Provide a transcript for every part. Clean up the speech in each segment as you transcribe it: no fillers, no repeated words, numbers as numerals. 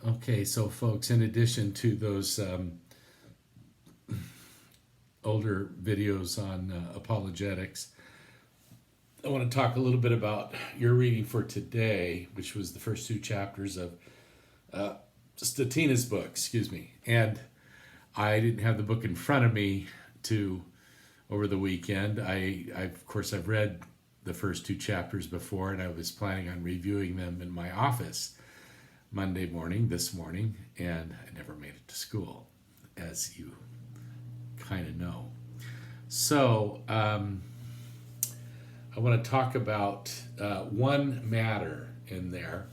Okay, so folks, in addition to those older videos on apologetics, I want to talk a little bit about your reading for today, which was the first two chapters of Statina's book, excuse me. And I didn't have the book in front of me to over the weekend. Of course, I've read the first two chapters before, and I was planning on reviewing them in my office Monday morning, this morning, and I never made it to school, as you kind of know. So I want to talk about one matter in there.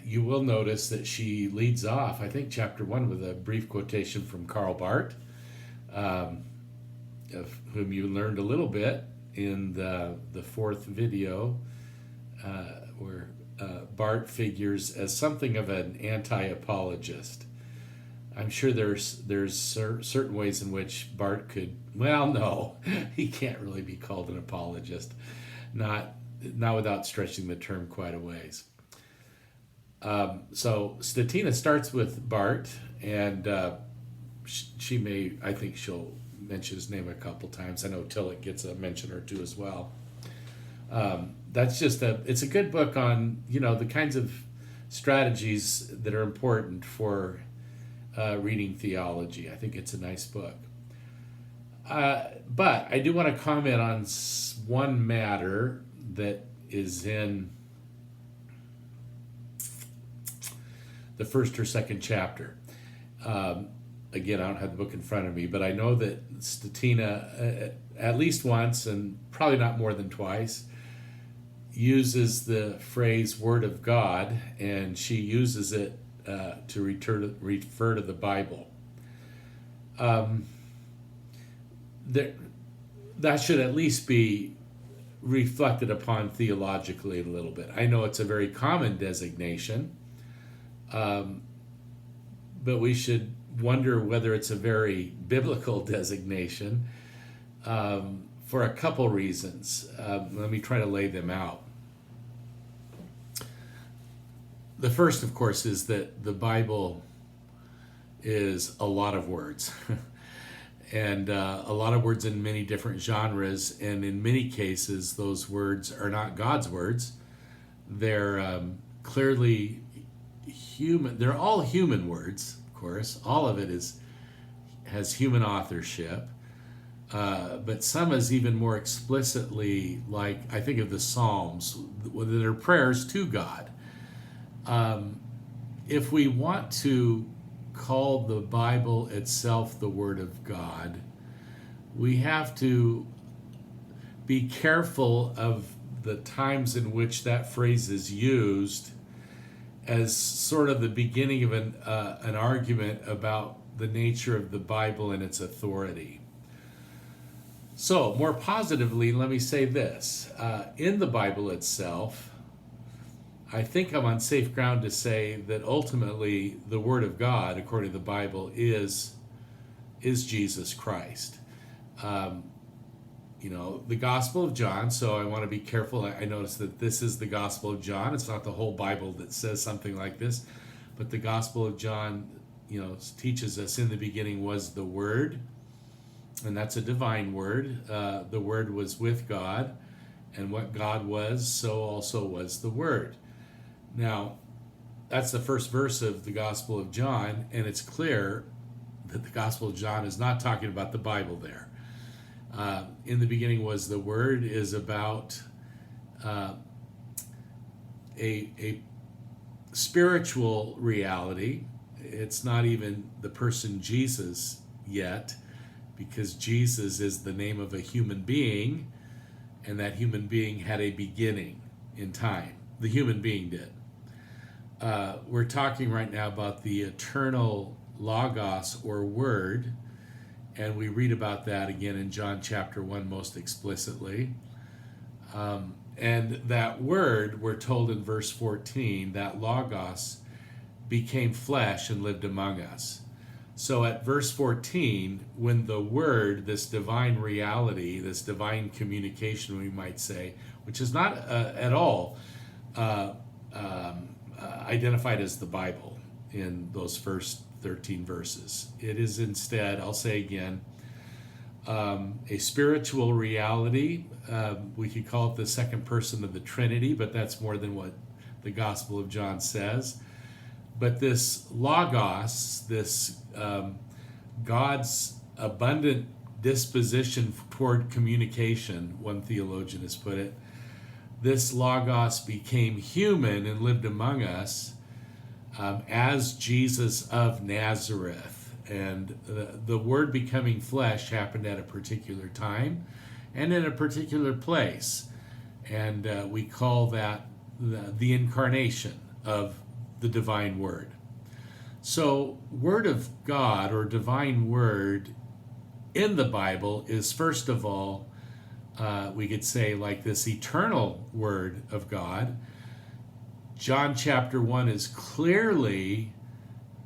You will notice that she leads off, I think, chapter 1 with a brief quotation from Karl Barth, of whom you learned a little bit in the fourth video, where Barth figures as something of an anti-apologist. I'm sure there's certain ways in which Barth could, well, no, he can't really be called an apologist, not without stretching the term quite a ways. So Statina starts with Barth, and she may, I think she'll mention his name a couple times. I know Tillich gets a mention or two as well. That's just it's a good book on, the kinds of strategies that are important for reading theology. I think it's a nice book. But I do want to comment on one matter that is in the first or second chapter. Again, I don't have the book in front of me, but I know that Statina, at least once, and probably not more than twice, uses the phrase "Word of God," and she uses it to refer to the Bible. That should at least be reflected upon theologically a little bit. I know it's a very common designation, but we should wonder whether it's a very biblical designation for a couple reasons. Let me try to lay them out. The first, of course, is that the Bible is a lot of words. And a lot of words in many different genres, and in many cases, those words are not God's words. They're clearly human. They're all human words, of course. All of it has human authorship. But some is even more explicitly, like I think of the Psalms, that are prayers to God. If we want to call the Bible itself the Word of God, we have to be careful of the times in which that phrase is used as sort of the beginning of an argument about the nature of the Bible and its authority. So, more positively, let me say this. In the Bible itself, I think I'm on safe ground to say that ultimately the Word of God, according to the Bible, is Jesus Christ. The Gospel of John, so I want to be careful. I notice that this is the Gospel of John. It's not the whole Bible that says something like this, but the Gospel of John, teaches us in the beginning was the Word, and that's a divine word. The Word was with God, and what God was, so also was the Word. Now, that's the first verse of the Gospel of John, and it's clear that the Gospel of John is not talking about the Bible there. In the beginning was the Word is about a spiritual reality. It's not even the person Jesus yet, because Jesus is the name of a human being, and that human being had a beginning in time. The human being did. We're talking right now about the eternal Logos, or Word, and we read about that again in John chapter 1 most explicitly. And that Word, we're told in verse 14, that Logos became flesh and lived among us. So at verse 14, when the Word, this divine reality, this divine communication, we might say, which is not at all identified as the Bible in those first 13 verses. It is instead, I'll say again, a spiritual reality. We could call it the second person of the Trinity, but that's more than what the Gospel of John says. But this Logos, this God's abundant disposition toward communication, one theologian has put it, this Logos became human and lived among us as Jesus of Nazareth. And the Word becoming flesh happened at a particular time and in a particular place. And we call that the incarnation of the divine Word. So, Word of God or divine Word in the Bible is, first of all, we could say, like this eternal Word of God. John chapter 1 is clearly,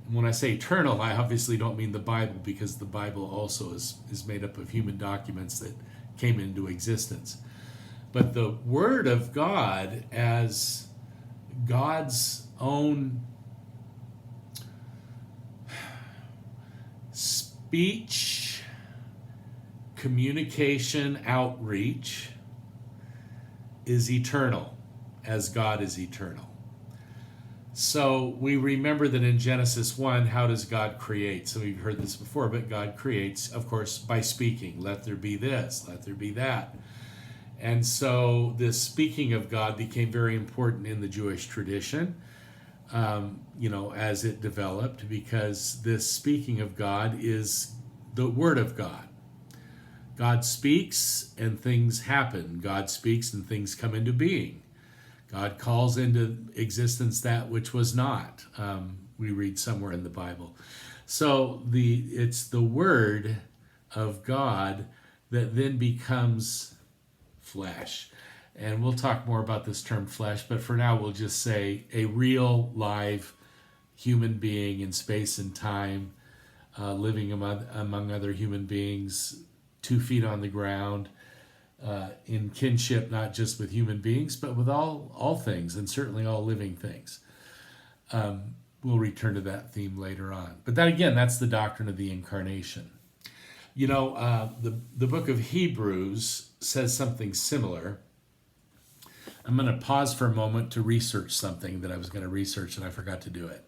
when I say eternal, I obviously don't mean the Bible, because the Bible also is made up of human documents that came into existence. But the Word of God as God's own speech, communication, outreach is eternal, as God is eternal. So we remember that in Genesis 1, how does God create? So we've heard this before, but God creates, of course, by speaking. Let there be this, let there be that. And so this speaking of God became very important in the Jewish tradition, as it developed, because this speaking of God is the Word of God. God speaks and things happen. God speaks and things come into being. God calls into existence that which was not. We read somewhere in the Bible. So it's the Word of God that then becomes flesh. And we'll talk more about this term flesh, but for now we'll just say a real, live human being in space and time, living among other human beings, 2 feet on the ground, in kinship, not just with human beings, but with all things, and certainly all living things. We'll return to that theme later on. But that's the doctrine of the incarnation. The book of Hebrews says something similar. I'm going to pause for a moment to research something that I was going to research and I forgot to do it.